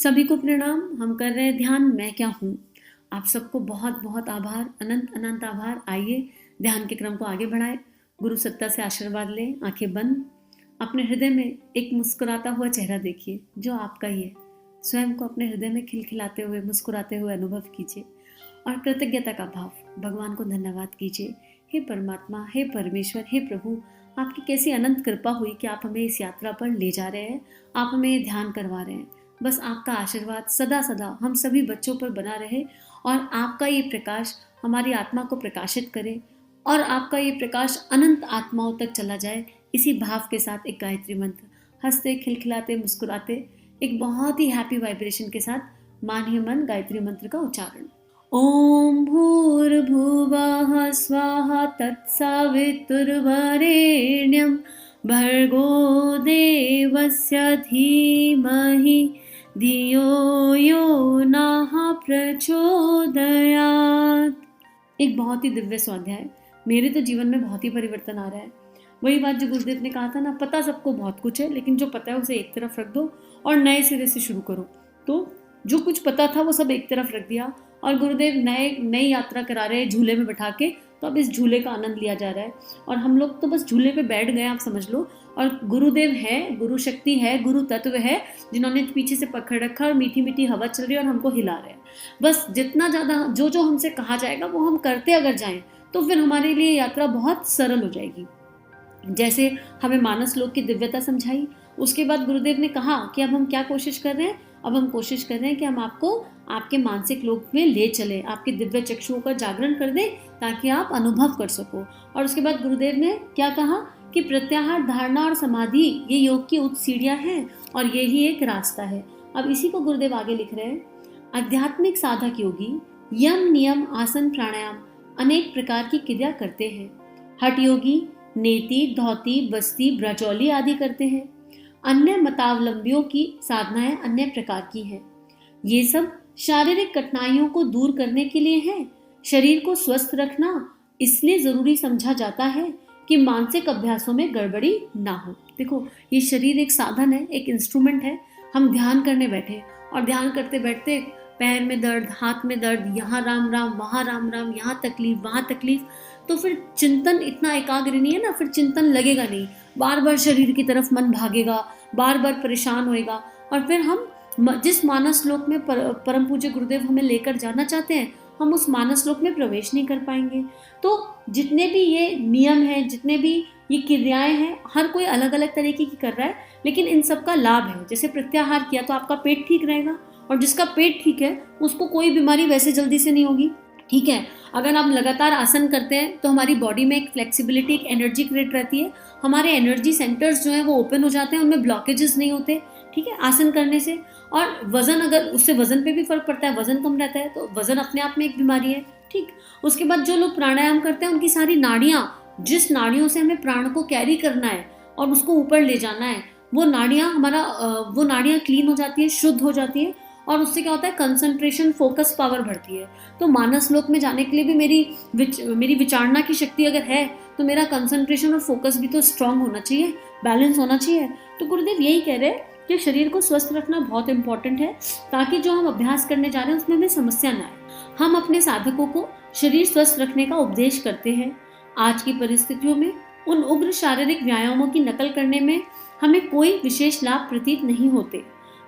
सभी को प्रणाम। हम कर रहे हैं ध्यान मैं क्या हूँ। आप सबको बहुत बहुत आभार, अनंत अनंत आभार। आइए ध्यान के क्रम को आगे बढ़ाएं। गुरु सत्ता से आशीर्वाद लें। आंखें बंद। अपने हृदय में एक मुस्कुराता हुआ चेहरा देखिए जो आपका ही है। स्वयं को अपने हृदय में खिलखिलाते हुए मुस्कुराते हुए अनुभव कीजिए और कृतज्ञता का भाव भगवान को धन्यवाद कीजिए। हे परमात्मा, हे परमेश्वर, हे प्रभु, आपकी कैसी अनंत कृपा हुई कि आप हमें इस यात्रा पर ले जा रहे हैं, आप हमें ये ध्यान करवा रहे हैं। बस आपका आशीर्वाद सदा सदा हम सभी बच्चों पर बना रहे और आपका ये प्रकाश हमारी आत्मा को प्रकाशित करे और आपका ये प्रकाश अनंत आत्माओं तक चला जाए। इसी भाव के साथ एक गायत्री मंत्र हंसते खिलखिलाते मुस्कुराते एक बहुत ही हैप्पी वाइब्रेशन के साथ मानिए मन गायत्री मंत्र का उच्चारण। ओम भूर्भुवः स्वाहा तत्सवितुर्वरेण्यं भर्गो देवस्य धीमहि धियो यो नः प्रचोदयात्। एक बहुत ही दिव्य स्वाध्याय। मेरे तो जीवन में बहुत ही परिवर्तन आ रहा है। वही बात जो गुरुदेव ने कहा था ना, पता सबको बहुत कुछ है, लेकिन जो पता है उसे एक तरफ रख दो और नए सिरे से शुरू करो। तो जो कुछ पता था वो सब एक तरफ रख दिया और गुरुदेव नई यात्रा करा रहे हैं झूले में बैठा के। तो अब इस झूले का आनंद लिया जा रहा है और हम लोग तो बस झूले पे बैठ गए, आप समझ लो। और गुरुदेव है, गुरु शक्ति है, गुरु तत्व है जिन्होंने पीछे से पकड़ रखा और मीठी मीठी हवा चल रही है और हमको हिला रहे हैं। बस जितना ज़्यादा जो जो हमसे कहा जाएगा वो हम करते अगर जाएं तो फिर हमारे लिए यात्रा बहुत सरल हो जाएगी। जैसे हमें मानस लोक की दिव्यता समझाई, उसके बाद गुरुदेव ने कहा कि अब हम क्या कोशिश कर रहे हैं। अब हम कोशिश कर रहे हैं कि हम आपको आपके मानसिक लोक में ले चले, आपके दिव्य चक्षुओं का जागरण कर दें ताकि आप अनुभव कर सको। और उसके बाद गुरुदेव ने क्या कहा कि प्रत्याहार, धारणा और समाधि ये योग की उच्च सीढ़ियां हैं और यही एक रास्ता है। अब इसी को गुरुदेव आगे लिख रहे हैं। आध्यात्मिक साधक योगी यम नियम आसन प्राणायाम अनेक प्रकार की क्रिया करते हैं। हठ योगी नेति, धौती, बस्ती, ब्रजौली आदि करते हैं। अन्य मतावलंबियों की साधनाएं अन्य प्रकार की हैं। ये सब शारीरिक कठिनाइयों को दूर करने के लिए है। शरीर को स्वस्थ रखना इसलिए जरूरी समझा जाता है कि मानसिक अभ्यासों में गड़बड़ी ना हो। देखो, ये शरीर एक साधन है, एक इंस्ट्रूमेंट है। हम ध्यान करने बैठे और ध्यान करते बैठते पैर में दर्द, हाथ में दर्द, यहाँ राम राम, वहाँ राम राम, यहाँ तकलीफ, वहाँ तकलीफ, तो फिर चिंतन इतना एकाग्र नहीं है ना, फिर चिंतन लगेगा नहीं। बार बार शरीर की तरफ मन भागेगा, बार बार परेशान होएगा और फिर हम जिस मानस लोक में परम पूज्य गुरुदेव हमें लेकर जाना चाहते हैं, हम उस मानस लोक में प्रवेश नहीं कर पाएंगे। तो जितने भी ये नियम हैं, जितने भी ये क्रियाएं हैं, हर कोई अलग अलग तरीके की कर रहा है, लेकिन इन सब का लाभ है। जैसे प्रत्याहार किया तो आपका पेट ठीक रहेगा और जिसका पेट ठीक है उसको कोई बीमारी वैसे जल्दी से नहीं होगी। ठीक है, अगर आप लगातार आसन करते हैं तो हमारी बॉडी में एक फ्लेक्सिबिलिटी, एक एनर्जी क्रिएट रहती है। हमारे एनर्जी सेंटर्स जो हैं वो ओपन हो जाते हैं, उनमें ब्लॉकेजेस नहीं होते। ठीक है, आसन करने से। और वजन, अगर उससे वजन पे भी फर्क पड़ता है, वजन कम रहता है तो वजन अपने आप में एक बीमारी है। ठीक, उसके बाद जो लोग प्राणायाम करते हैं उनकी सारी नाड़ियाँ, जिस नाड़ियों से हमें प्राण को कैरी करना है और उसको ऊपर ले जाना है, वो नाड़ियाँ क्लीन हो जाती है, शुद्ध हो जाती है और उससे क्या होता है, कंसंट्रेशन, फोकस पावर बढ़ती है। तो मानस लोक में जाने के लिए भी मेरी विचारना की शक्ति अगर है तो मेरा कंसंट्रेशन और फोकस भी तो स्ट्रांग होना चाहिए, बैलेंस होना चाहिए। तो गुरुदेव यही कह रहे हैं कि शरीर को स्वस्थ रखना बहुत इंपॉर्टेंट है ताकि जो हम अभ्यास करने जा रहे हैं उसमें हमें समस्या ना आए। हम अपने साधकों को शरीर स्वस्थ रखने का उपदेश करते हैं। आज की परिस्थितियों में उन उग्र शारीरिक व्यायामों की नकल करने में हमें कोई विशेष लाभ प्रतीत नहीं होते।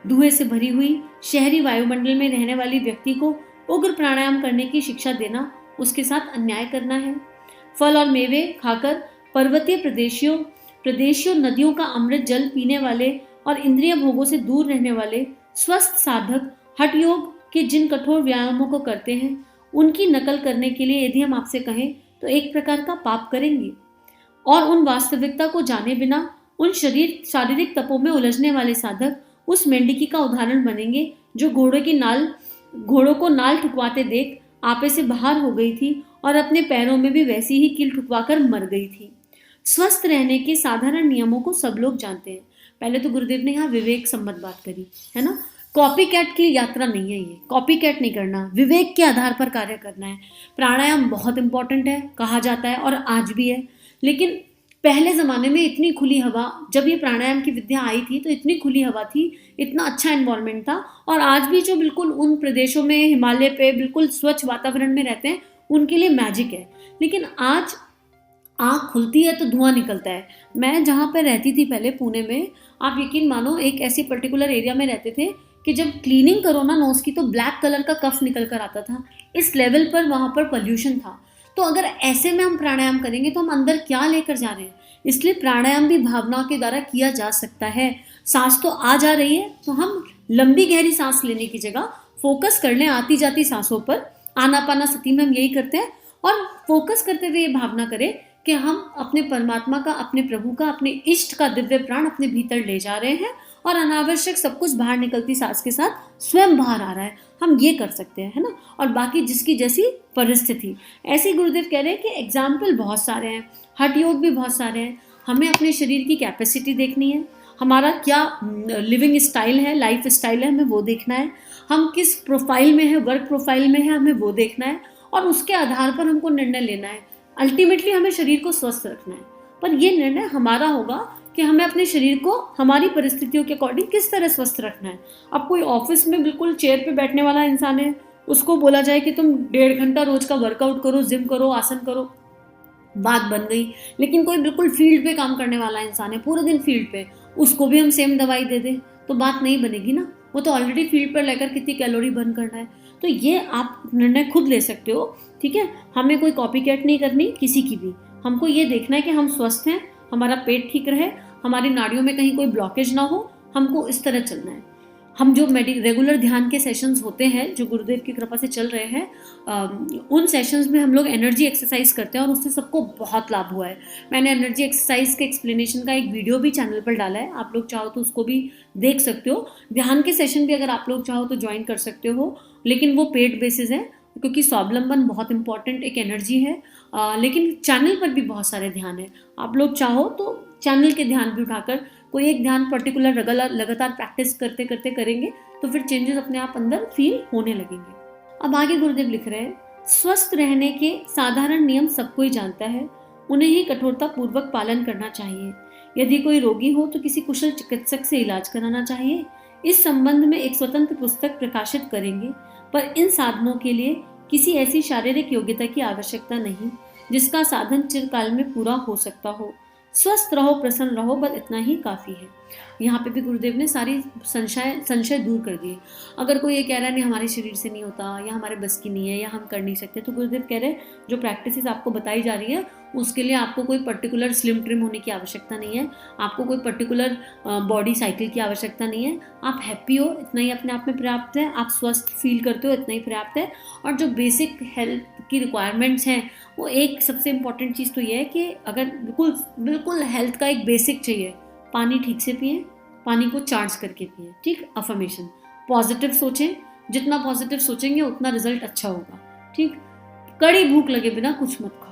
धुएं से भरी हुई शहरी वायुमंडल में रहने वाली व्यक्ति को उग्र प्राणायाम करने की शिक्षा देना उसके साथ अन्याय करना है। फल और मेवे खाकर पर्वतीय प्रदेशियों नदियों का अमृत जल पीने वाले और इंद्रिय भोगों से दूर रहने वाले स्वस्थ साधक हठ योग के जिन कठोर व्यायामों को करते हैं उनकी नकल करने के लिए यदि हम आपसे कहें तो एक प्रकार का पाप करेंगे। और उन वास्तविकता को जाने बिना उन शारीरिक तपों में उलझने वाले साधक उस मेंढकी का उदाहरण बनेंगे जो घोड़ों को नाल ठुकवाते देख आपे से बाहर हो गई थी और अपने पैरों में भी वैसी ही कील ठुकवाकर मर गई थी। स्वस्थ रहने के साधारण नियमों को सब लोग जानते हैं। पहले तो गुरुदेव ने यहाँ विवेक संबंध बात करी है ना। कॉपी कैट की यात्रा नहीं है ये, कॉपी कैट नहीं करना, विवेक के आधार पर कार्य करना है। प्राणायाम बहुत इंपॉर्टेंट है, कहा जाता है और आज भी है, लेकिन पहले ज़माने में इतनी खुली हवा, जब ये प्राणायाम की विद्या आई थी तो इतनी खुली हवा थी, इतना अच्छा एनवायरनमेंट था। और आज भी जो बिल्कुल उन प्रदेशों में हिमालय पे बिल्कुल स्वच्छ वातावरण में रहते हैं, उनके लिए मैजिक है। लेकिन आज आँख खुलती है तो धुआं निकलता है। मैं जहाँ पे रहती थी पहले पुणे में, आप यकीन मानो एक ऐसी पर्टिकुलर एरिया में रहते थे कि जब क्लीनिंग करो ना नोज़ की तो ब्लैक कलर का कफ निकल कर आता था। इस लेवल पर वहाँ पर पॉल्यूशन था। तो अगर ऐसे में हम प्राणायाम करेंगे तो हम अंदर क्या लेकर जा रहे हैं। इसलिए प्राणायाम भी भावनाओं के द्वारा किया जा सकता है। सांस तो आ जा रही है तो हम लंबी गहरी सांस लेने की जगह फोकस कर लें आती जाती सांसों पर। आनापानासती में हम यही करते हैं और फोकस करते हुए ये भावना करें कि हम अपने परमात्मा का, अपने प्रभु का, अपने इष्ट का दिव्य प्राण अपने भीतर ले जा रहे हैं और अनावश्यक सब कुछ बाहर निकलती सांस के साथ स्वयं बाहर आ रहा है। हम ये कर सकते हैं, है ना। और बाकी जिसकी जैसी परिस्थिति, ऐसे गुरुदेव कह रहे हैं कि एग्जाम्पल बहुत सारे हैं, हठ योग भी बहुत सारे हैं। हमें अपने शरीर की कैपेसिटी देखनी है, हमारा क्या लिविंग स्टाइल है, लाइफ स्टाइल है, हमें वो देखना है। हम किस प्रोफाइल में है, वर्क प्रोफाइल में है, हमें वो देखना है और उसके आधार पर हमको निर्णय लेना है। अल्टीमेटली हमें शरीर को स्वस्थ रखना है, पर यह निर्णय हमारा होगा कि हमें अपने शरीर को हमारी परिस्थितियों के अकॉर्डिंग किस तरह स्वस्थ रखना है। अब कोई ऑफिस में बिल्कुल चेयर पे बैठने वाला इंसान है, उसको बोला जाए कि तुम 1.5 घंटा रोज का वर्कआउट करो, जिम करो, आसन करो, बात बन गई। लेकिन कोई बिल्कुल फील्ड पे काम करने वाला इंसान है, पूरे दिन फील्ड पे, उसको भी हम सेम दवाई दे दें तो बात नहीं बनेगी ना। वो तो ऑलरेडी फील्ड पर लेकर कितनी कैलोरी बर्न करना है। तो ये आप निर्णय खुद ले सकते हो, ठीक है। हमें कोई कॉपी कैट नहीं करनी किसी की भी। हमको ये देखना है कि हम स्वस्थ हैं, हमारा पेट ठीक रहे, हमारी नाड़ियों में कहीं कोई ब्लॉकेज ना हो, हमको इस तरह चलना है। हम जो रेगुलर ध्यान के सेशंस होते हैं जो गुरुदेव की कृपा से चल रहे हैं, उन सेशंस में हम लोग एनर्जी एक्सरसाइज करते हैं और उससे सबको बहुत लाभ हुआ है। मैंने एनर्जी एक्सरसाइज के एक्सप्लेनेशन का एक वीडियो भी चैनल पर डाला है, आप लोग चाहो तो उसको भी देख सकते हो। ध्यान के सेशन भी अगर आप लोग चाहो तो ज्वाइन कर सकते हो, लेकिन वो पेड बेसिस है क्योंकि स्वावलंबन बहुत इंपॉर्टेंट एक एनर्जी है। लेकिन चैनल पर भी बहुत सारे ध्यान है, आप लोग चाहो तो चैनल के ध्यान भी उठाकर कोई एक ध्यान पर्टिकुलर लगातार प्रैक्टिस करते करते करेंगे तो फिर चेंजेस अपने आप अंदर फील होने लगेंगे। अब आगे गुरुदेव लिख रहे हैं, स्वस्थ रहने के साधारण नियम सबको ही जानता है, उन्हें ही कठोरता पूर्वक पालन करना चाहिए। यदि कोई रोगी हो तो किसी कुशल चिकित्सक से इलाज कराना चाहिए। इस संबंध में एक स्वतंत्र पुस्तक प्रकाशित करेंगे, पर इन साधनों के लिए किसी ऐसी शारीरिक योग्यता की आवश्यकता नहीं जिसका साधन चिरकाल में पूरा हो सकता हो। स्वस्थ रहो, प्रसन्न रहो, बस इतना ही काफ़ी है। यहाँ पे भी गुरुदेव ने सारी संशय दूर कर दिए। अगर कोई ये कह रहा है नहीं हमारे शरीर से नहीं होता, या हमारे बस की नहीं है, या हम कर नहीं सकते, तो गुरुदेव कह रहे हैं जो प्रैक्टिसेस आपको बताई जा रही है उसके लिए आपको कोई पर्टिकुलर स्लिम ट्रिम होने की आवश्यकता नहीं है, आपको कोई पर्टिकुलर बॉडी साइकिल की आवश्यकता नहीं है। आप हैप्पी हो, इतना ही अपने आप में पर्याप्त है। आप स्वस्थ फील करते हो, इतना ही पर्याप्त है। और जो बेसिक हेल्थ की रिक्वायरमेंट्स हैं, वो एक सबसे इम्पॉर्टेंट चीज़ तो ये है कि अगर बिल्कुल हेल्थ का एक बेसिक चाहिए, पानी ठीक से पिए, पानी को चार्ज करके पिए, ठीक। अफर्मेशन, पॉजिटिव सोचें, जितना पॉजिटिव सोचेंगे उतना रिजल्ट अच्छा होगा, ठीक। कड़ी भूख लगे बिना कुछ मत खाओ।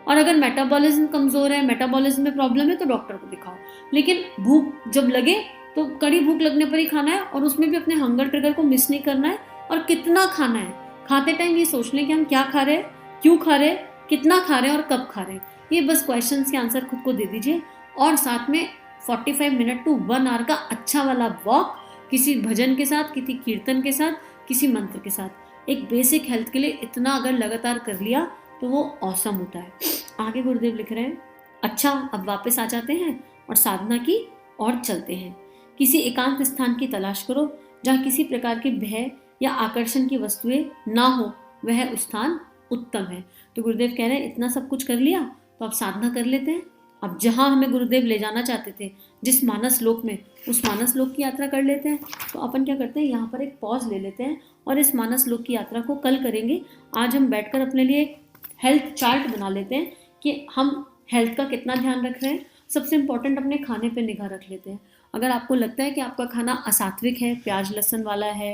और अगर मेटाबॉलिज्म कमज़ोर है, मेटाबॉलिज्म में प्रॉब्लम है तो डॉक्टर को दिखाओ। लेकिन भूख जब लगे तो कड़ी भूख लगने पर ही खाना है, और उसमें भी अपने हंगर ट्रिगर को मिस नहीं करना है। और कितना खाना है, खाते टाइम ये सोच लें कि हम क्या खा रहे हैं, क्यों खा रहे हैं, कितना खा रहे हैं और कब खा रहे हैं। ये बस क्वेश्चंस के आंसर खुद को दे दीजिए। और साथ में 45 मिनट टू 1 आवर का अच्छा वाला वॉक, किसी भजन के साथ, किसी कीर्तन के साथ, किसी मंत्र के साथ। एक बेसिक हेल्थ के लिए इतना अगर लगातार कर लिया तो वो औसम होता है। आगे गुरुदेव लिख रहे हैं, अच्छा अब वापस आ जाते हैं और साधना की और चलते हैं। किसी एकांत स्थान की तलाश करो जहाँ किसी प्रकार के भय या आकर्षण की वस्तुएं ना हो, वह स्थान उत्तम है। तो गुरुदेव कह रहे हैं इतना सब कुछ कर लिया तो अब साधना कर लेते हैं। अब जहाँ हमें गुरुदेव ले जाना चाहते थे, जिस मानस लोक में, उस मानस लोक की यात्रा कर लेते हैं। तो अपन क्या करते हैं, यहाँ पर एक पॉज ले लेते हैं और इस मानस लोक की यात्रा को कल करेंगे। आज हम बैठकर अपने लिए एक हेल्थ चार्ट बना लेते हैं कि हम हेल्थ का कितना ध्यान रख रहे हैं। सबसे इम्पॉर्टेंट अपने खाने पे निगाह रख लेते हैं। अगर आपको लगता है कि आपका खाना असात्विक है, प्याज लहसुन वाला है,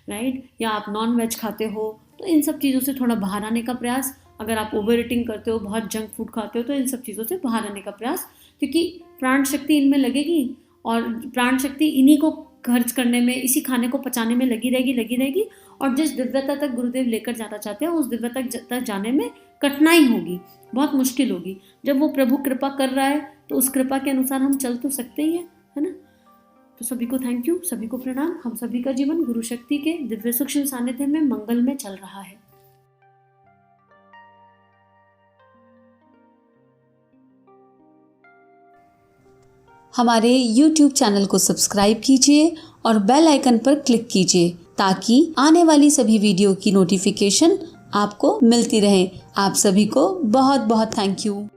राइट, या आप नॉन वेज खाते हो, तो इन सब चीज़ों से थोड़ा बाहर आने का प्रयास। अगर आप ओवर ईटिंग करते हो, बहुत जंक फूड खाते हो, तो इन सब चीज़ों से बाहर आने का प्रयास, क्योंकि प्राण शक्ति इनमें लगेगी और प्राण शक्ति इन्हीं को खर्च करने में, इसी खाने को पचाने में लगी रहेगी। और जिस दिव्यता तक गुरुदेव लेकर जाना चाहते हैं उस दिव्यता तक जाने में कठिनाई होगी। बहुत मुश्किल होगी। जब वो प्रभु कृपा कर रहा है तो उस कृपा के अनुसार हम चल तो सकते ही हैं, है ना। तो सभी को थैंक यू, सभी को प्रणाम। हम सभी का जीवन गुरु शक्ति के दिव्य सूक्ष्म सानिध्य में मंगल में चल रहा है। हमारे YouTube चैनल को सब्सक्राइब कीजिए और बेल आइकन पर क्लिक कीजिए ताकि आने वाली सभी वीडियो की नोटिफिकेशन आपको मिलती रहे। आप सभी को बहुत बहुत थैंक यू।